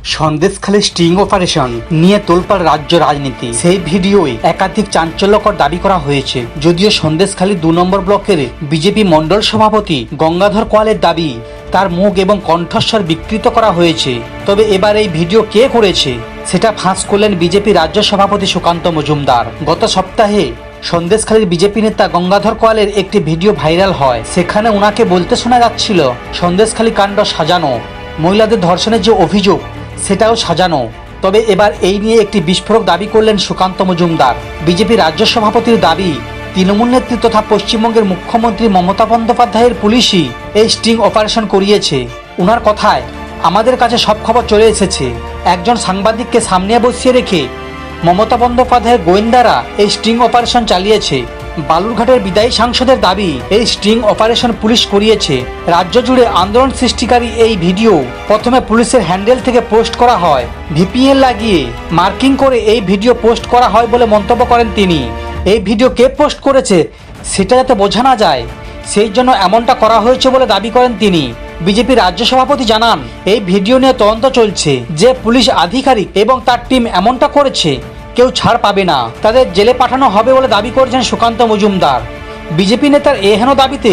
Sandeshkhali sting operation নিয়ে তোলপাড় রাজ্য রাজনীতি। সেই ভিডিওয় একাধিক চাঞ্চল্যকর দাবি করা হয়েছে। যদিও সন্দেশখালী 2 নম্বর ব্লকের বিজেপি মন্ডল সভাপতি গঙ্গাধর কোয়ালের দাবি তার মুখ এবং কণ্ঠস্বর বিকৃত করা হয়েছে, তবে এবার এই ভিডিও কে করেছে সেটা ফাঁস করলেন বিজেপি রাজ্য সভাপতি সুকান্ত মজুমদার। গত সপ্তাহে সন্দেশখালীর বিজেপি নেতা গঙ্গাধর কোয়ালের একটি ভিডিও ভাইরাল হয়। সেখানে ওনাকে বলতে শোনা যাচ্ছিল সন্দেশখালী কাণ্ড সাজানো, মহিলাদের ধর্ষণের যে অভিযোগ সেটাও সাজানো। তবে এবার এই নিয়ে একটি বিস্ফোরক দাবি করলেন সুকান্ত মজুমদার। বিজেপি রাজ্য সভাপতির দাবি তৃণমূল নেত্রী তথা পশ্চিমবঙ্গের মুখ্যমন্ত্রী মমতা বন্দ্যোপাধ্যায়ের পুলিশই এই স্টিং অপারেশন করিয়েছে। ওনার কথায় আমাদের কাছে সব খবর চলে এসেছে। একজন সাংবাদিককে সামনে বসিয়ে রেখে মমতা বন্দ্যোপাধ্যায়ের গোয়েন্দারা এই স্টিং অপারেশন চালিয়েছে। বালুরঘাটের বিদায়ী সাংসদের দাবি এই স্টিং অপারেশন পুলিশ করিয়েছে। রাজ্য জুড়ে আন্দোলন সৃষ্টিকারী এই ভিডিও প্রথমে পুলিশের হ্যান্ডেল থেকে পোস্ট করা হয়। ভিপিএন লাগিয়ে মার্কিং করে এই ভিডিও পোস্ট করা হয় বলে মন্তব্য করেন তিনি। এই ভিডিও কে পোস্ট করেছে সেটা যাতে বোঝা না যায় সেই জন্য এমনটা করা হয়েছে বলে দাবি করেন তিনি। বিজেপি রাজ্য সভাপতি জানান এই ভিডিও নিয়ে তদন্ত চলছে। যে পুলিশ আধিকারিক এবং তার টিম এমনটা করেছে কেউ ছাড় পাবে না, তাদের জেলে পাঠানো হবে বলে দাবি করেছেন সুকান্ত মজুমদার। বিজেপি নেতার এহেন দাবিতে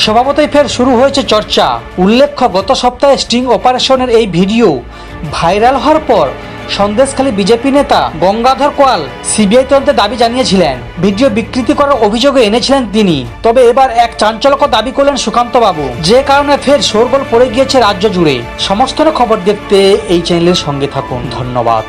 স্বভাবতই ফের শুরু হয়েছে চর্চা। উল্লেখ্য, গত সপ্তাহে স্টিং অপারেশনের এই ভিডিও ভাইরাল হওয়ার পর সন্দেশখালী বিজেপি নেতা গঙ্গাধর কোয়াল সিবিআই তদন্তের দাবি জানিয়েছিলেন। ভিডিও বিকৃতি করার অভিযোগে এনেছিলেন তিনি। তবে এবার এক চাঞ্চল্যকর দাবি করলেন সুকান্ত বাবু, যে কারণে ফের শোরগোল পড়ে গিয়েছে রাজ্য জুড়ে। সমস্ত খবর দেখতে এই চ্যানেলের সঙ্গে থাকুন। ধন্যবাদ।